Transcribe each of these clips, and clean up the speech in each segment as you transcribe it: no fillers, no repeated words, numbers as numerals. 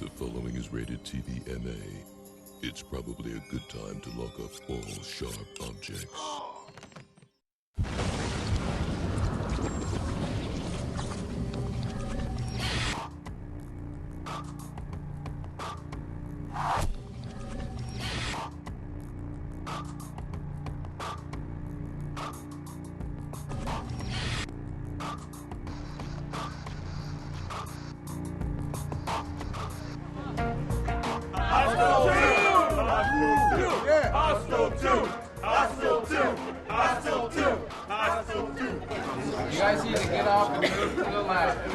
The following is rated TV MA. It's probably a good time to lock up all sharp objects. You guys need to get off and move to the left.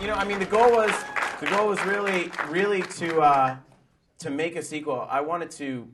You know, I mean, the goal was really to make a sequel. I wanted to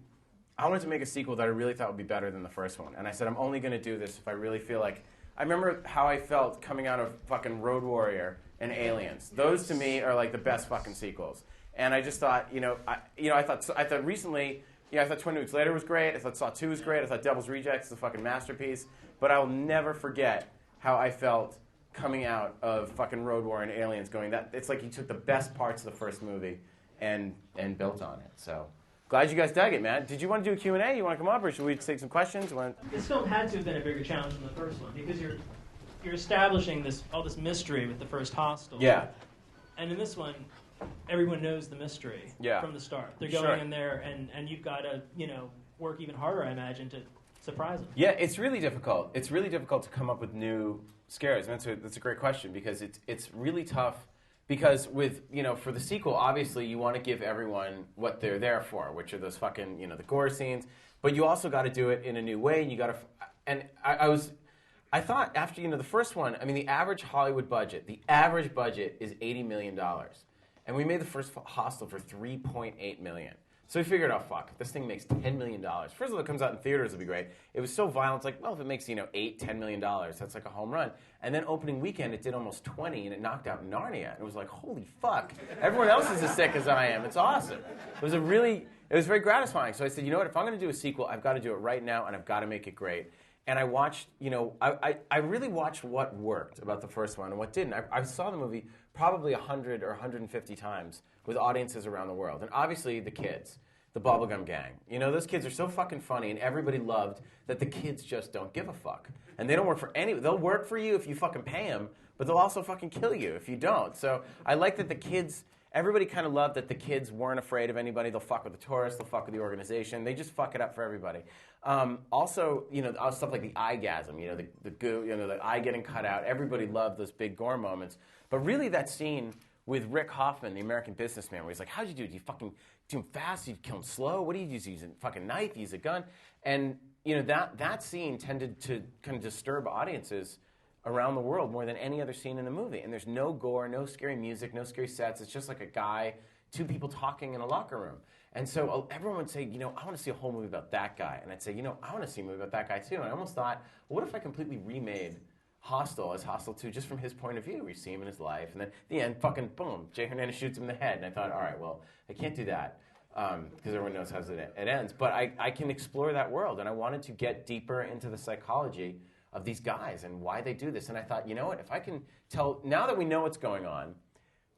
make a sequel that I really thought would be better than the first one. And I said, I'm only going to do this if I really feel like. I remember how I felt coming out of fucking Road Warrior and Aliens. Those to me are like the best fucking sequels. And I just thought, I thought recently, I thought 20 Weeks Later was great. I thought Saw 2 was great. I thought Devil's Rejects is a fucking masterpiece. But I'll never forget how I felt coming out of fucking Road Warrior and Aliens, going that it's like you took the best parts of the first movie and built on it. So glad you guys dug it, man. Did you want to do a Q&A? You want to come up, or should we take some questions? This film had to have been a bigger challenge than the first one because you're establishing all this mystery with the first Hostel. Yeah. And in this one, everyone knows the mystery from the start. They're going in there, and you've got to work even harder, I imagine, to surprise them. Yeah, it's really difficult. It's really difficult to come up with new scares. And that's a great question because it's really tough. Because with, for the sequel, obviously you want to give everyone what they're there for, which are those fucking, the gore scenes. But you also got to do it in a new way, and you got to. And I thought after the first one, I mean, the average Hollywood budget, is $80 million, and we made the first Hostel for $3.8 million. So we figured, oh fuck, this thing makes $10 million. First of all, it comes out in theaters, it'll be great. It was so violent, it's like, well, if it makes $8, $10 million, that's like a home run. And then opening weekend, it did almost 20, and it knocked out Narnia. And it was like, holy fuck, everyone else is as sick as I am. It's awesome. It was very gratifying. So I said, you know what, if I'm going to do a sequel, I've got to do it right now, and I've got to make it great. And I watched, I really watched what worked about the first one and what didn't. I saw the movie probably 100 or 150 times with audiences around the world. And obviously the kids, the Bubblegum Gang. Those kids are so fucking funny, and everybody loved that the kids just don't give a fuck. And they don't work for they'll work for you if you fucking pay them, but they'll also fucking kill you if you don't. So I like that the kids, everybody kind of loved that the kids weren't afraid of anybody. They'll fuck with the tourists, they'll fuck with the organization. They just fuck it up for everybody. Also, stuff like the eye-gasm, the goo, the eye getting cut out. Everybody loved those big gore moments. But really that scene with Rick Hoffman, the American businessman, where he's like, how'd you do it? Do you fucking do him fast? Do you kill him slow? What do you use? Use a fucking knife? Use a gun? And, that scene tended to kind of disturb audiences around the world more than any other scene in a movie. And there's no gore, no scary music, no scary sets. It's just like a guy, two people talking in a locker room. And so everyone would say, I want to see a whole movie about that guy. And I'd say, I want to see a movie about that guy too. And I almost thought, well, what if I completely remade Hostel as Hostel 2 just from his point of view? We see him in his life. And then at the end, fucking boom, Jay Hernandez shoots him in the head. And I thought, all right, well, I can't do that because everyone knows how it ends. But I can explore that world. And I wanted to get deeper into the psychology of these guys and why they do this. And I thought, you know what, if I can tell, now that we know what's going on,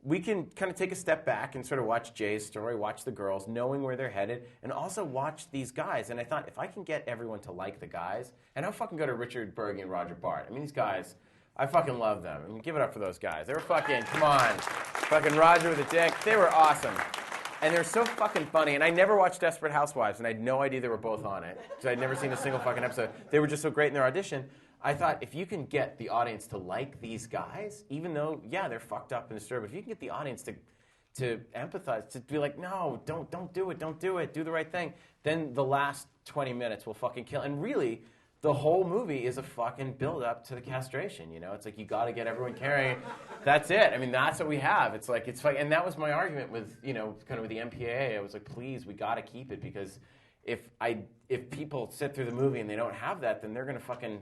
we can kind of take a step back and sort of watch Jay's story, watch the girls, knowing where they're headed, and also watch these guys. And I thought, if I can get everyone to like the guys, and I'll fucking go to Richard Berge and Roger Bart. I mean, these guys, I fucking love them. I mean, give it up for those guys. They were fucking, come on. Fucking Roger with a dick. They were awesome. And they're so fucking funny. And I never watched Desperate Housewives, and I had no idea they were both on it, because I'd never seen a single fucking episode. They were just so great in their audition. I thought, if you can get the audience to like these guys, even though, yeah, they're fucked up and disturbed, if you can get the audience to empathize, to be like, no, don't do it, do the right thing, then the last 20 minutes will fucking kill. And really, the whole movie is a fucking build-up to the castration, It's like, you got to get everyone carrying. That's it. I mean, that's what we have. It's like, it's like, and that was my argument with, kind of with the MPAA. I was like, please, we got to keep it, because if people sit through the movie and they don't have that, then they're going to fucking,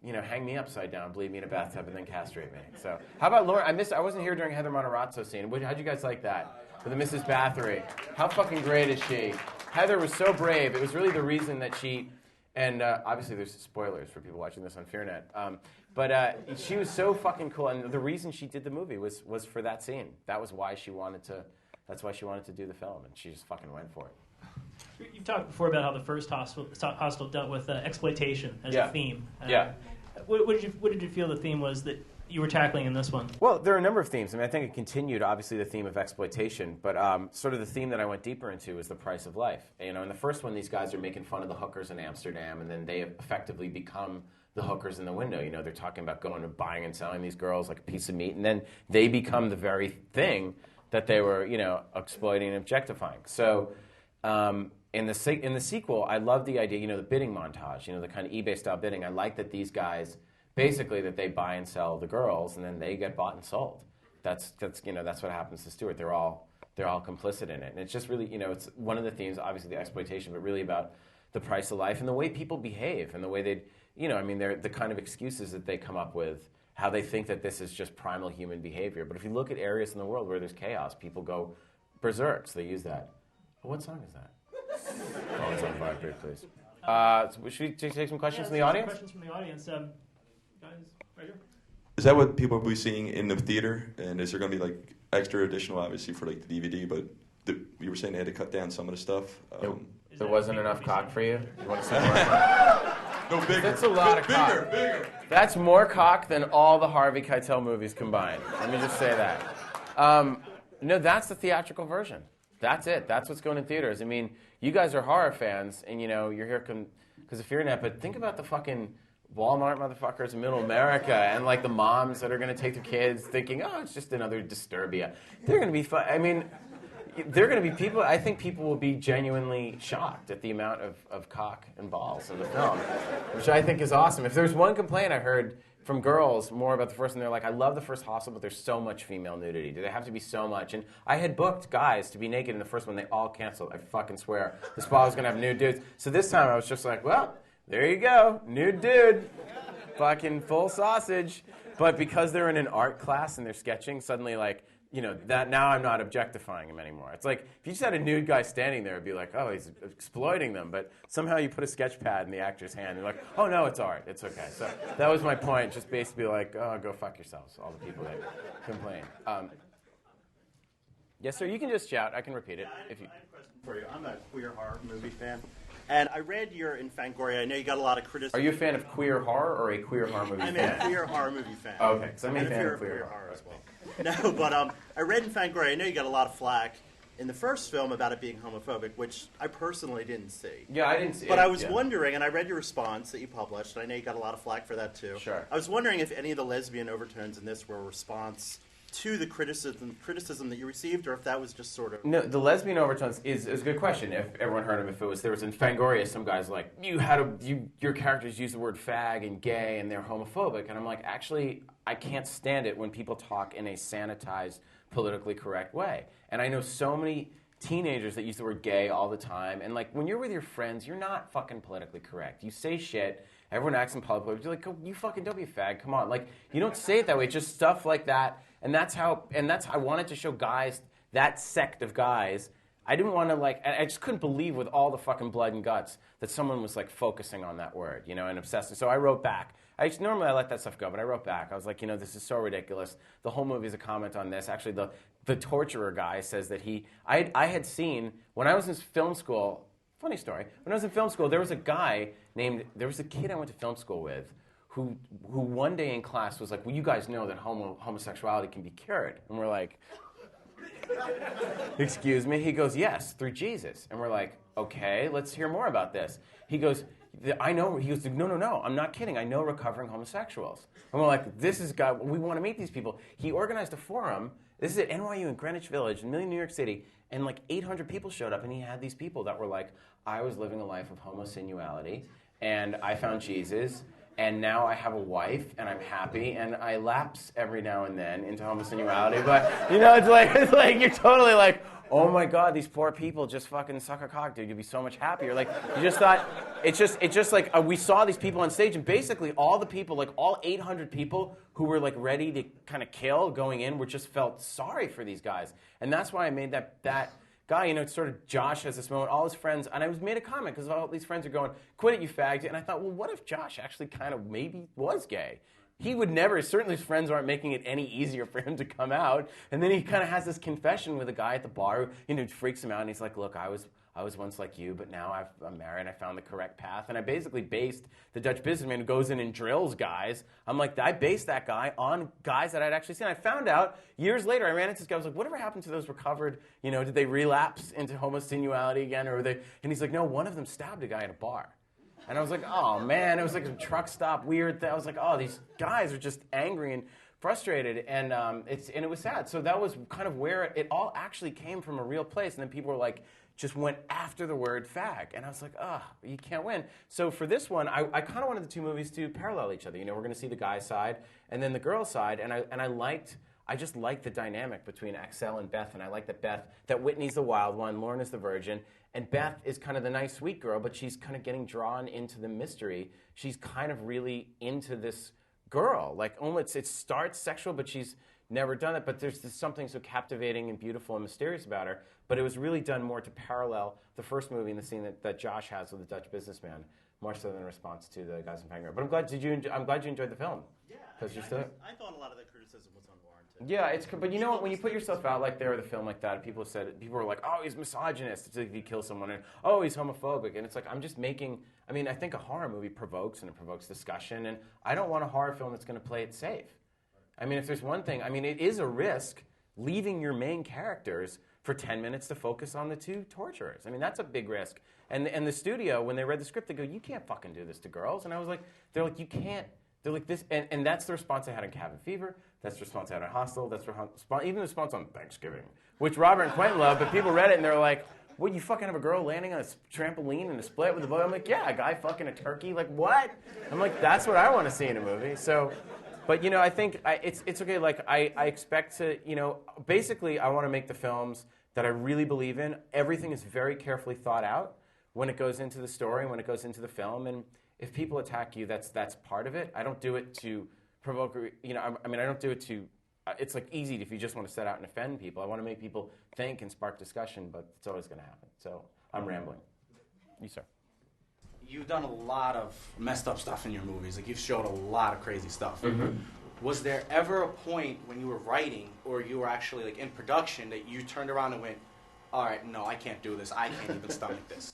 hang me upside down, bleed me in a bathtub, and then castrate me. So, how about Lauren? I wasn't here during Heather Matarazzo scene. How'd you guys like that? With the Mrs. Bathory. How fucking great is she? Heather was so brave. It was really the reason that she And obviously there's spoilers for people watching this on FEARnet. But she was so fucking cool, and the reason she did the movie was for that scene. That was why she wanted to. That's why she wanted to do the film, and she just fucking went for it. You've talked before about how the first Hostel dealt with exploitation as a theme. What did you feel the theme was that you were tackling in this one? Well, there are a number of themes. I mean, I think it continued, obviously, the theme of exploitation, but sort of the theme that I went deeper into is the price of life. You know, in the first one, these guys are making fun of the hookers in Amsterdam, and then they effectively become the hookers in the window. You know, they're talking about going and buying and selling these girls like a piece of meat, and then they become the very thing that they were, you know, exploiting and objectifying. So in the sequel, I love the idea, you know, the bidding montage, you know, the kind of eBay-style bidding. I like that these guys, basically, that they buy and sell the girls, and then they get bought and sold. That's you know, that's what happens to Stuart. They're all complicit in it, and it's just really, you know, it's one of the themes, obviously the exploitation, but really about the price of life and the way people behave and the way they, you know, I mean, they're the kind of excuses that they come up with, how they think that this is just primal human behavior. But if you look at areas in the world where there's chaos, people go berserk. So they use that. Well, what song is that? Phone's on vibrate, please. Should we take some questions from the audience? Questions from the audience. Guys, right here. Is that what people will be seeing in the theater? And is there going to be like extra additional, obviously, for like the DVD? But you were saying they had to cut down some of the stuff. There wasn't enough cock for you? You want to see more? No, bigger. That's a lot of cock. Bigger. That's more cock than all the Harvey Keitel movies combined. Let me just say that. No, that's the theatrical version. That's it. That's what's going in theaters. I mean, you guys are horror fans, and you know you're here because of FEARnet. But think about the fucking Walmart motherfuckers in Middle America, and like the moms that are going to take their kids, thinking, "Oh, it's just another Disturbia." They're going to be fun. I mean, they're going to be people. I think people will be genuinely shocked at the amount of cock and balls in the film, which I think is awesome. If there's one complaint I heard from girls more about the first one, they're like, I love the first Hostel, but there's so much female nudity. Did it have to be so much? And I had booked guys to be naked in the first one. They all canceled. I fucking swear. The spa was going to have nude dudes. So this time I was just like, well, there you go. Nude dude. Fucking full sausage. But because they're in an art class and they're sketching, suddenly like, you know, that now I'm not objectifying him anymore. It's like, if you just had a nude guy standing there, it'd be like, oh, he's exploiting them. But somehow you put a sketch pad in the actor's hand, and you're like, oh, no, it's art. It's okay. So that was my point, just basically like, oh, go fuck yourselves, all the people that complain. Yes, sir, you can just shout. I can repeat it. If you. I have a question for you. I'm a queer horror movie fan. And I read your in Fangoria. I know you got a lot of criticism. Are you a fan of queer horror or a queer horror movie fan? I'm a queer horror movie fan. Oh, okay, because I'm a fan of queer horror as well. No, but I read in Fangoria. I know you got a lot of flack in the first film about it being homophobic, which I personally didn't see. Yeah, I didn't see but it. I was wondering, and I read your response that you published, and I know you got a lot of flack for that too. Sure. I was wondering if any of the lesbian overtones in this were a response to the criticism that you received, or if that was just sort of... No, the lesbian overtones is a good question. If everyone heard him, if there was in Fangoria, some guys like, your characters use the word fag and gay, and they're homophobic. And I'm like, actually, I can't stand it when people talk in a sanitized, politically correct way. And I know so many teenagers that use the word gay all the time. And like, when you're with your friends, you're not fucking politically correct. You say shit, everyone acts in public, you're like, you fucking don't be a fag, come on. Like, you don't say it that way, it's just stuff like that. And that's how I wanted to show guys, that sect of guys. I didn't want to I just couldn't believe with all the fucking blood and guts that someone was like focusing on that word, you know, and obsessing. So I wrote back. Normally I let that stuff go, but I wrote back. I was like, you know, this is so ridiculous. The whole movie is a comment on this. Actually, the torturer guy says that I had seen, when I was in film school, funny story, when I was in film school, there was a kid I went to film school with, who one day in class was like, well, you guys know that homosexuality can be cured. And we're like, excuse me? He goes, yes, through Jesus. And we're like, okay, let's hear more about this. He goes, I know. He goes, no, I'm not kidding. I know recovering homosexuals. And we're like, we want to meet these people. He organized a forum. This is at NYU in Greenwich Village in New York City. And like 800 people showed up, and he had these people that were like, I was living a life of homosexuality, and I found Jesus, and now I have a wife, and I'm happy, and I lapse every now and then into homosexuality. But, you know, it's like you're totally like, oh my God, these poor people just fucking suck a cock, dude. You'd be so much happier. Like, you just thought, it's just like, we saw these people on stage, and basically all the people, like all 800 people who were like ready to kind of kill going in, just felt sorry for these guys. And that's why I made that guy, sort of Josh has this moment, all his friends, and I was made a comment because all these friends are going, quit it, you fag. And I thought, well, what if Josh actually kind of maybe was gay? He would never, certainly his friends aren't making it any easier for him to come out. And then he kind of has this confession with a guy at the bar who, freaks him out, and he's like, look, I was once like you, but now I'm married and I found the correct path. And I basically based the Dutch businessman who goes in and drills guys. I'm like, I based that guy on guys that I'd actually seen. I found out years later, I ran into this guy. I was like, whatever happened to those recovered? Did they relapse into homosexuality again? Or were they? And he's like, no, one of them stabbed a guy at a bar. And I was like, oh, man, it was like a truck stop, weird thing. I was like, oh, these guys are just angry and frustrated, and it was sad. So that was kind of where it all actually came from, a real place. And then people were like, just went after the word fag. And I was like, oh, you can't win. So for this one, I kind of wanted the two movies to parallel each other. We're going to see the guy's side and then the girl's side. And I just liked the dynamic between Axel and Beth. And I like that Whitney's the wild one, Lauren is the virgin. And Beth is kind of the nice, sweet girl, but she's kind of getting drawn into the mystery. She's kind of really into this girl. Like, almost, it starts sexual, but she's never done it, but there's something so captivating and beautiful and mysterious about her. But it was really done more to parallel the first movie and the scene that Josh has with the Dutch businessman, more so than in response to the guys in Fangirl. But I'm glad you enjoyed the film. Yeah, I thought a lot of the criticism was unwarranted. Yeah, but you know what? When you put yourself out like there with a film like that, people were like, oh, he's misogynist. It's like if you kill someone, and oh, he's homophobic. And it's like, I'm just making. I mean, I think a horror movie provokes discussion, and I don't want a horror film that's going to play it safe. I mean, if there's one thing, it is a risk leaving your main characters for 10 minutes to focus on the two torturers. I mean, that's a big risk. And the studio, when they read the script, they go, you can't fucking do this to girls. And I was like, they're like, you can't. They're like this, and that's the response I had on Cabin Fever. That's the response I had on Hostel. That's even the response on Thanksgiving, which Robert and Quentin loved. But people read it and they're like, "What? You fucking have a girl landing on a trampoline in a split with a boy?" I'm like, "Yeah, a guy fucking a turkey. Like what?" I'm like, "That's what I want to see in a movie." So, but I think it's okay. Like I expect to, basically I want to make the films that I really believe in. Everything is very carefully thought out when it goes into the story and when it goes into the film. And if people attack you, that's part of it. I don't do it to provoke, I don't do it to, it's like easy if you just want to set out and offend people. I want to make people think and spark discussion, but it's always going to happen. So I'm rambling. You, sir. You've done a lot of messed up stuff in your movies. Like, you've showed a lot of crazy stuff. Mm-hmm. Was there ever a point when you were writing or you were actually like in production that you turned around and went, all right, no, I can't do this. I can't even stomach this?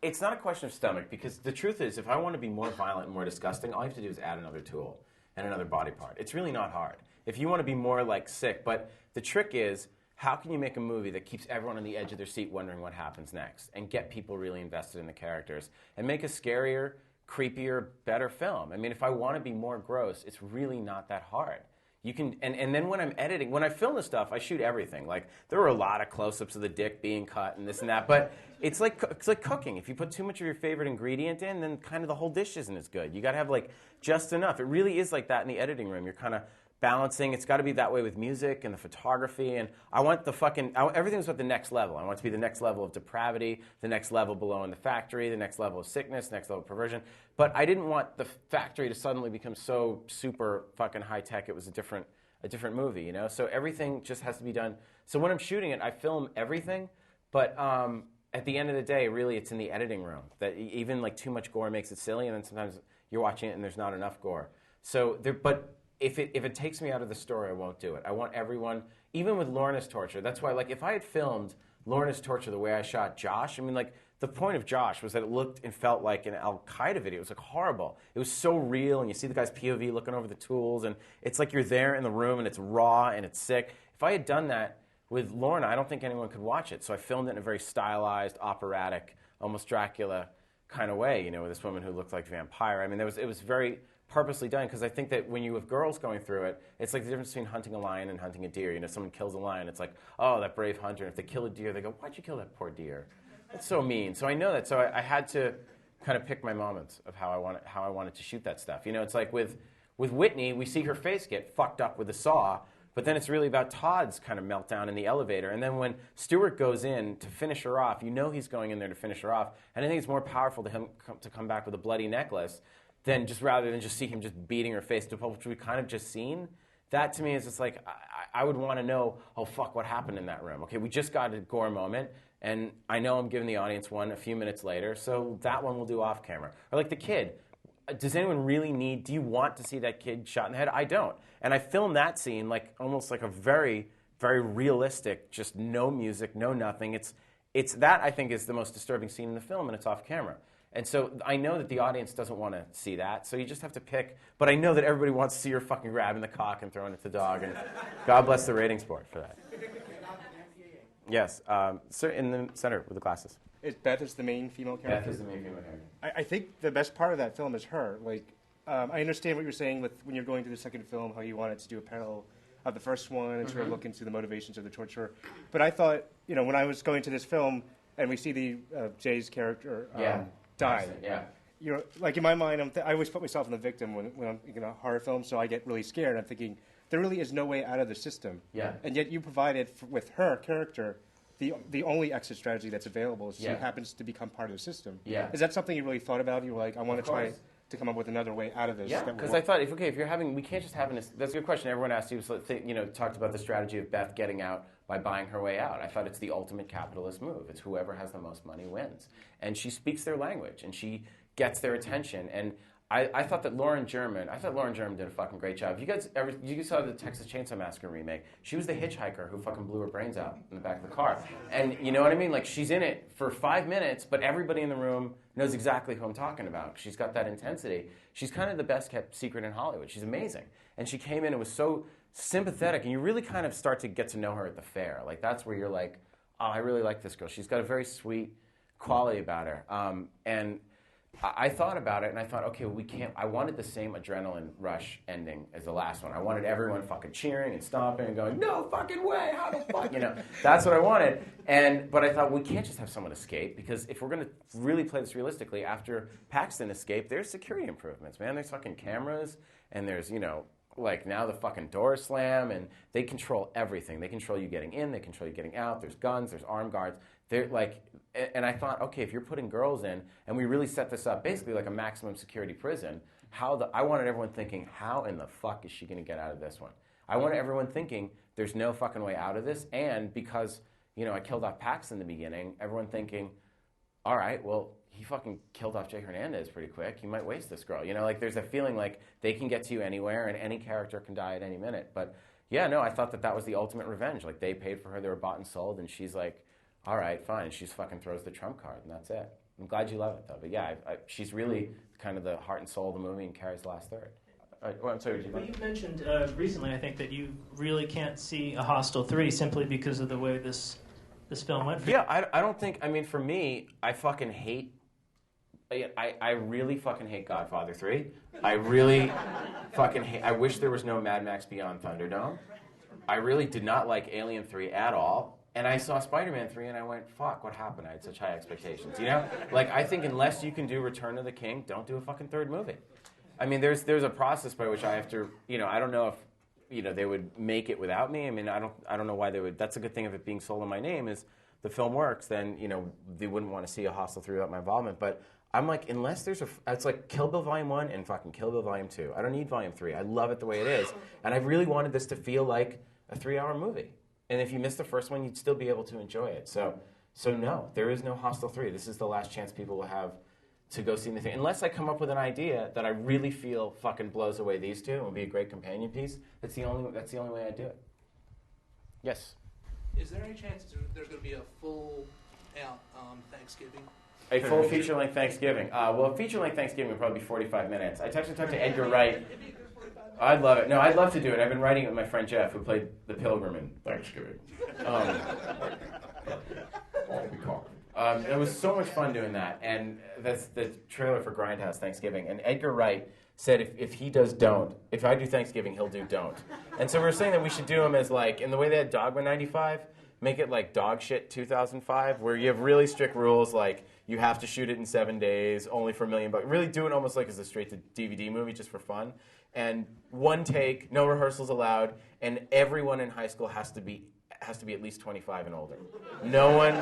It's not a question of stomach, because the truth is, if I want to be more violent and more disgusting, all you have to do is add another tool and another body part. It's really not hard. If you want to be more like sick, but the trick is, how can you make a movie that keeps everyone on the edge of their seat wondering what happens next and get people really invested in the characters and make a scarier, creepier, better film? I mean, if I want to be more gross, it's really not that hard. You can, and then when I'm editing, when I film this stuff, I shoot everything. Like, there were a lot of close-ups of the dick being cut and this and that, but it's like cooking. If you put too much of your favorite ingredient in, then kind of the whole dish isn't as good. You got to have like just enough. It really is like that in the editing room. You're kind of balancing. It's got to be that way with music and the photography, and I want everything's at the next level. I want it to be the next level of depravity, the next level below in the factory, the next level of sickness, next level of perversion. But I didn't want the factory to suddenly become so super fucking high tech it was a different movie, So everything just has to be done. So when I'm shooting it, I film everything, but at the end of the day, really, it's in the editing room that even like too much gore makes it silly, and then sometimes you're watching it and there's not enough gore. So but if it takes me out of the story, I won't do it. I want everyone, even with Lorna's torture. That's why, like, if I had filmed Lorna's torture the way I shot Josh, I mean, like, the point of Josh was that it looked and felt like an Al Qaeda video. It was like horrible. It was so real, and you see the guy's POV looking over the tools, and it's like you're there in the room, and it's raw and it's sick. If I had done that with Lorna, I don't think anyone could watch it. So I filmed it in a very stylized, operatic, almost Dracula kind of way. With this woman who looked like a vampire. I mean, it was very purposely done, because I think that when you have girls going through it, it's like the difference between hunting a lion and hunting a deer. Someone kills a lion, it's like, oh, that brave hunter. And if they kill a deer, they go, why'd you kill that poor deer? That's so mean. So I know that. So I had to kind of pick my moments of how I wanted to shoot that stuff. It's like with Whitney, we see her face get fucked up with a saw, but then it's really about Todd's kind of meltdown in the elevator. And then when Stuart goes in to finish her off, he's going in there to finish her off. And I think it's more powerful to him to come back with a bloody necklace than rather than just see him just beating her face to which we've kind of just seen, that to me is just like, I would want to know, oh, fuck, what happened in that room? Okay, we just got a gore moment, and I know I'm giving the audience one a few minutes later, so that one we'll do off camera. Or like the kid. Does anyone really do you want to see that kid shot in the head? I don't. And I filmed that scene like almost like a very, very realistic, just no music, no nothing. It's that I think is the most disturbing scene in the film, and it's off camera. And so I know that the audience doesn't want to see that, so you just have to pick. But I know that everybody wants to see her fucking grabbing the cock and throwing it to the dog, and God bless the ratings board for that. Yes, sir, in the center with the glasses. Beth is the main female character? Beth is the main female character. I think the best part of that film is her. Like, I understand what you're saying with when you're going to the second film, how you wanted to do a parallel of the first one and sort of look into the motivations of the torturer. But I thought, when I was going to this film and we see the Jay's character die. Yeah. Like in my mind, I always put myself in the victim when I'm in a horror film, so I get really scared. I'm thinking, there really is no way out of the system. Yeah. And yet you provided, with her character, the only exit strategy that's available is she happens to become part of the system. Yeah. Is that something you really thought about? You were like, I want to try to come up with another way out of this. Yeah, because I thought, if you're having, we can't just have that's a good question. Everyone asked you, talked about the strategy of Beth getting out by buying her way out. I thought it's the ultimate capitalist move. It's whoever has the most money wins. And she speaks their language, and she gets their attention. And I thought that Lauren German did a fucking great job. You saw the Texas Chainsaw Massacre remake. She was the hitchhiker who fucking blew her brains out in the back of the car. And you know what I mean? Like, she's in it for 5 minutes, but everybody in the room knows exactly who I'm talking about. She's got that intensity. She's kind of the best kept secret in Hollywood. She's amazing. And she came in and was so sympathetic, and you really kind of start to get to know her at the fair. Like, that's where you're like, oh, I really like this girl. She's got a very sweet quality about her. And I thought about it, and I thought, okay, well, we can't. I wanted the same adrenaline rush ending as the last one. I wanted everyone fucking cheering and stomping and going, no fucking way, how the fuck, That's what I wanted. But I thought, we can't just have someone escape, because if we're going to really play this realistically, after Paxton escaped, there's security improvements, man. There's fucking cameras, and there's, like now the fucking doors slam, and they control everything. They control you getting in, they control you getting out. There's guns, there's armed guards. They're like, and I thought, okay, if you're putting girls in, and we really set this up basically like a maximum security prison, I wanted everyone thinking, how in the fuck is she going to get out of this one? I wanted everyone thinking, there's no fucking way out of this, and because, I killed off Pax in the beginning, everyone thinking, all right, well, he fucking killed off Jay Hernandez pretty quick. He might waste this girl. Like there's a feeling like they can get to you anywhere, and any character can die at any minute. But yeah, no, I thought that was the ultimate revenge. Like, they paid for her, they were bought and sold, and she's like, all right, fine. And she fucking throws the trump card, and that's it. I'm glad you love it, though. But yeah, she's really kind of the heart and soul of the movie and carries the last third. I'm sorry, well, you mentioned recently, I think, that you really can't see a Hostel 3 simply because of the way this film went for you. Yeah, I don't think, for me, I fucking hate, I really fucking hate Godfather 3. I really fucking hate, I wish there was no Mad Max Beyond Thunderdome. I really did not like Alien 3 at all. And I saw Spider-Man 3 and I went, fuck, what happened? I had such high expectations, Like, I think unless you can do Return of the King, don't do a fucking third movie. There's a process by which I have to, I don't know if, they would make it without me. I don't know why they would. That's a good thing of it being sold in my name is the film works, then, they wouldn't want to see a Hostel 3 without my involvement. But I'm like, unless there's it's like Kill Bill Volume 1 and fucking Kill Bill Volume 2. I don't need Volume 3. I love it the way it is. And I really wanted this to feel like a 3-hour movie. And if you missed the first one, you'd still be able to enjoy it. So no, there is no Hostel 3. This is the last chance people will have to go see the thing. Unless I come up with an idea that I really feel fucking blows away these two and will be a great companion piece, that's the only way I do it. Yes? Is there any chance there's going to be a full out Thanksgiving? A full feature-length Thanksgiving. Well, a feature-length Thanksgiving would probably be 45 minutes. I actually talked to Edgar Wright. I'd love it. No, I'd love to do it. I've been writing it with my friend Jeff, who played the Pilgrim in Thanksgiving. It was so much fun doing that. And that's the trailer for Grindhouse Thanksgiving. And Edgar Wright said if he does Don't, if I do Thanksgiving, he'll do Don't. And so we were saying that we should do him as like, in the way they had Dogma 95, make it like Dog Shit 2005, where you have really strict rules, like you have to shoot it in 7 days, only for $1 million. Really do it almost like as a straight-to-DVD movie, just for fun. And one take, no rehearsals allowed, and everyone in high school has to be at least 25 and older. No one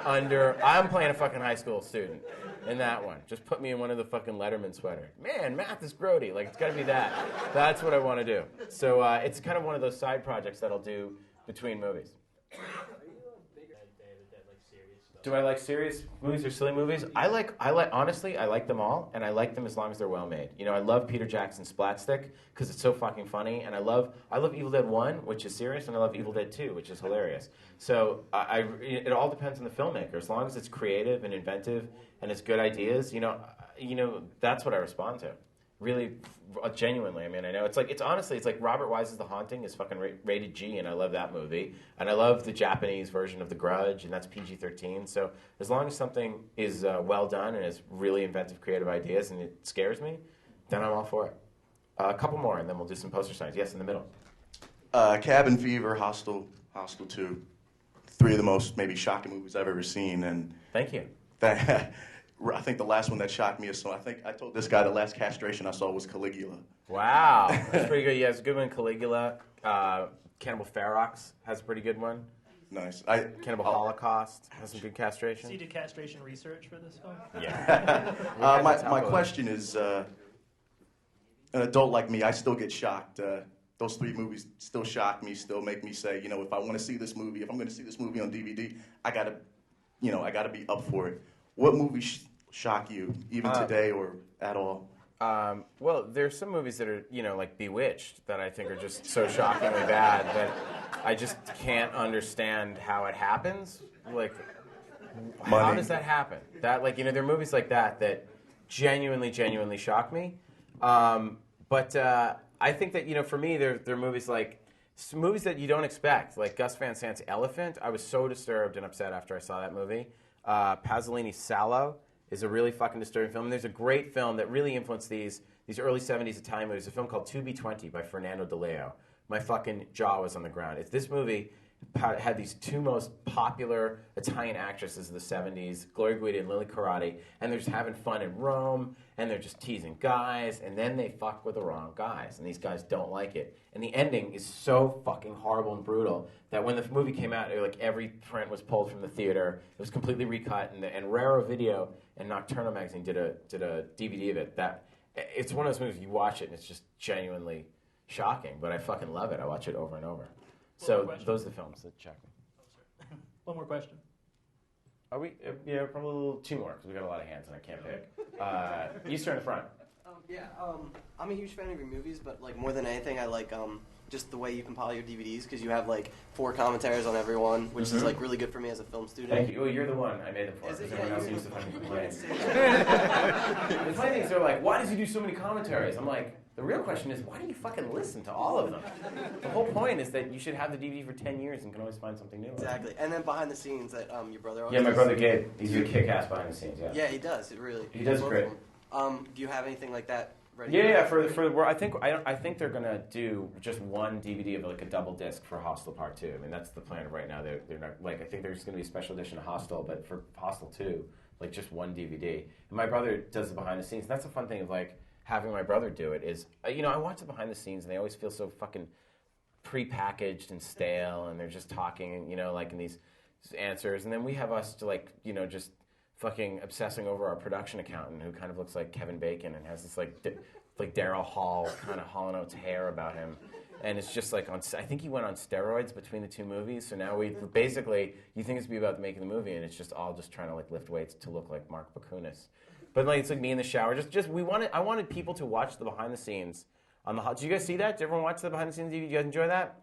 under. I'm playing a fucking high school student, in that one. Just put me in one of the fucking Letterman sweater. Man, math is grody. Like, it's got to be that. That's what I want to do. So it's kind of one of those side projects that I'll do between movies. Do I like serious movies or silly movies? Honestly, I like them all, and I like them as long as they're well made. You know, I love Peter Jackson's Splatstick because it's so fucking funny, and I love Evil Dead 1, which is serious, and I love Evil Dead 2, which is hilarious. So it all depends on the filmmaker. As long as it's creative and inventive and it's good ideas, you know, that's what I respond to. Really, genuinely. I mean, I know it's honestly like Robert Wise's The Haunting is fucking rated G, and I love that movie. And I love the Japanese version of The Grudge, and that's PG-13. So as long as something is well done and has really inventive, creative ideas, and it scares me, then I'm all for it. A couple more, and then we'll do some poster signs. Yes, in the middle. Cabin Fever, Hostel 2. 3 of the most maybe shocking movies I've ever seen. And thank you. I think the last one that shocked me is I told this guy the last castration I saw was Caligula. Wow, that's pretty good. Yeah, it's a good one. Caligula. Cannibal Ferox has a pretty good one. Nice. Cannibal Holocaust has some good castration. So you did castration research for this film? Yeah. My question is, an adult like me, I still get shocked. Those 3 movies still shock me, still make me say, if I want to see this movie, if I'm going to see this movie on DVD, I gotta be up for it. What movies shock you, even today or at all? Well, there's some movies that are, like Bewitched, that I think are just so shockingly bad that I just can't understand how it happens. Like, how does that happen? That, there are movies like that genuinely shock me. But I think that, for me, there are movies like movies that you don't expect, like Gus Van Sant's Elephant. I was so disturbed and upset after I saw that movie. Pasolini's Salò is a really fucking disturbing film. And there's a great film that really influenced these early 70s Italian movies, a film called 2B20 by Fernando De Leo. My fucking jaw was on the ground. This movie had these 2 most popular Italian actresses of the 70s, Gloria Guida and Lily Carati, and they're just having fun in Rome, and they're just teasing guys, and then they fuck with the wrong guys, and these guys don't like it. And the ending is so fucking horrible and brutal that when the movie came out, every print was pulled from the theater. It was completely recut, and Raro Video and Nocturno Magazine did a DVD of it. It's one of those movies, you watch it, and it's just genuinely shocking, but I fucking love it. I watch it over and over. So those are the films that check me. One more question. Are we? Yeah, probably 2 more, because we got a lot of hands and I can't pick. You start in the front. I'm a huge fan of your movies, but more than anything, I like just the way you compile your DVDs, because you have 4 commentaries on every one, which is really good for me as a film student. Thank you. Well, you're the one I made them for. Because everyone else used to fucking complain. The funny thing is, they're like, "Why does he do so many commentaries?" I'm like, the real question is, why do you fucking listen to all of them? The whole point is that you should have the DVD for 10 years and can always find something new. Exactly. And then behind the scenes that your brother always Yeah, my brother Gabe. He's a kick-ass behind the scenes, yeah. Yeah, he does. He does great. Do you have anything like that ready? Yeah, I think they're going to do just one DVD of a double disc for Hostel Part 2. I mean, that's the plan right now. They're not, I think there's going to be a special edition of Hostel, but for Hostel 2, just one DVD. And my brother does the behind the scenes. And that's the fun thing of having my brother do it is, I watch the behind the scenes and they always feel so fucking prepackaged and stale, and they're just talking, in these answers. And then we have us to just fucking obsessing over our production accountant who kind of looks like Kevin Bacon and has this Daryl Hall kind of Hall & Oates hair about him. And it's just I think he went on steroids between the 2 movies. So now you think it's be about making the movie, and it's just all just trying to lift weights to look like Mark Bakunis. But it's me in the shower. I wanted people to watch the behind the scenes on the. Did you guys see that? Did everyone watch the behind the scenes? Did you guys enjoy that?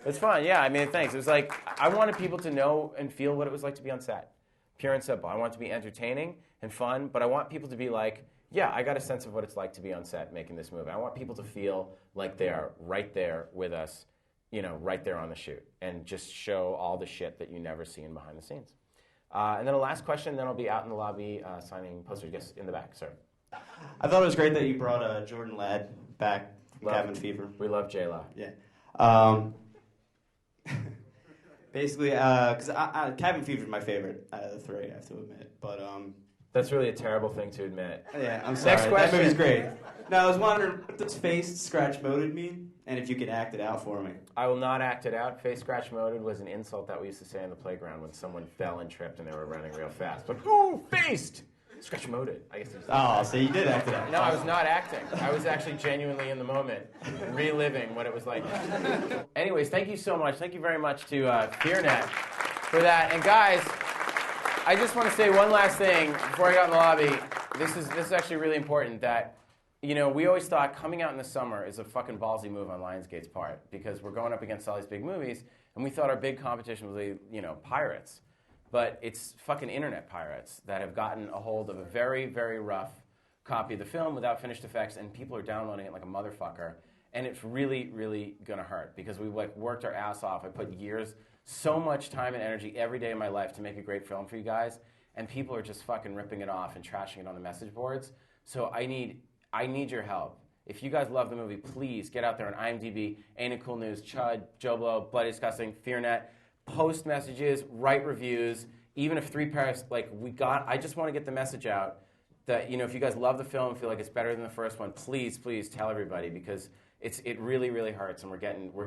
It's fun. Yeah, I mean, thanks. It was I wanted people to know and feel what it was like to be on set. Pure and simple. I want it to be entertaining and fun, but I want people to be yeah, I got a sense of what it's like to be on set making this movie. I want people to feel like they are right there with us, right there on the shoot, and just show all the shit that you never see in behind the scenes. And then a last question, then I'll be out in the lobby signing posters. Yes, in the back, sir. I thought it was great that you brought Jordan Ladd back from Cabin Fever. We love J-Law. Yeah. Basically, because Cabin Fever is my favorite out of the 3, I have to admit. But that's really a terrible thing to admit. Yeah, I'm sorry. Next question. That movie's great. Now, I was wondering, what does face scratch moded mean? And if you could act it out for me. I will not act it out. Face scratch moded was an insult that we used to say on the playground when someone fell and tripped and they were running real fast. But who faced? Stretch moded, I guess. Oh, so you did act it out. No, I was not acting. I was actually genuinely in the moment, reliving what it was like. Anyways, thank you so much. Thank you very much to FEARnet for that. And guys, I just want to say one last thing before I got in the lobby. This is actually really important that, you know, we always thought coming out in the summer is a fucking ballsy move on Lionsgate's part because we're going up against all these big movies, and we thought our big competition was, you know, pirates. But it's fucking internet pirates that have gotten a hold of a very, very rough copy of the film without finished effects, and people are downloading it like a motherfucker. And it's really, really gonna hurt because we like worked our ass off. I put years, so much time and energy every day of my life to make a great film for you guys, and people are just fucking ripping it off and trashing it on the message boards. So I need your help. If you guys love the movie, please get out there on IMDb, Ain't It Cool News, Chud, Joe Blow, Bloody Disgusting, FEARnet. Post messages, write reviews, even if 3 pairs, like I just want to get the message out that, you know, if you guys love the film, feel like it's better than the first one, please tell everybody because it really, really hurts and we're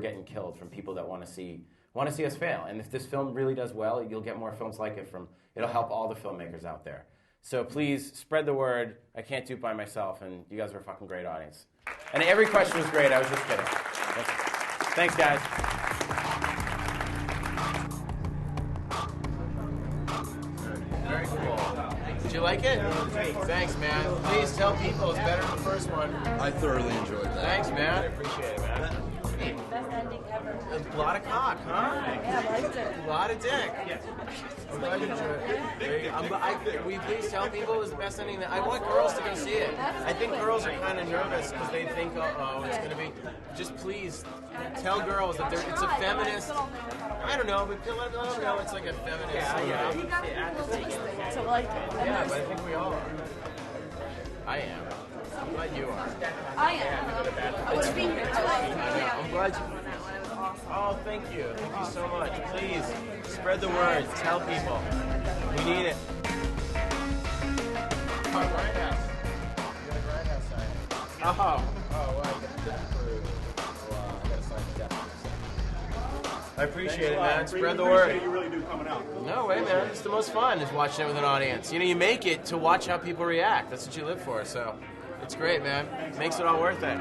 getting killed from people that want to see us fail. And if this film really does well, you'll get more films like it it'll help all the filmmakers out there. So please spread the word. I can't do it by myself, and you guys are a fucking great audience. And every question was great. I was just kidding. Thanks, guys. Very cool. Did you like it? Thanks, man. Please tell people it's better than the first one. I thoroughly enjoyed that. Thanks, man. I appreciate it, man. Best ending ever. A lot of cock, huh? Yeah, I liked it. A lot of dick. Yes. I'm glad you enjoyed it. Will you please tell people it was the best ending? I want girls to go see it. I think girls are kind of nervous because they think, oh, it's going to be. Just please tell girls that it's a feminist. I don't know, but let them know it's like a feminist. Yeah. You got to to like it. Yeah, but I think we all are. I am. I'm glad you are. I am. I would be here. I'm glad you. Oh, thank you. Thank you so much. Please, spread the word. Tell people. We need it. Oh, Grindhouse. You got a Grindhouse sign. Oh, well, you got the Death Crew. I got to sign the Death Crew. I appreciate it, man. Spread the word. You really do coming out. No way, man. It's the most fun is watching it with an audience. You know, you make it to watch how people react. That's what you live for, so it's great, man. Makes it all worth it.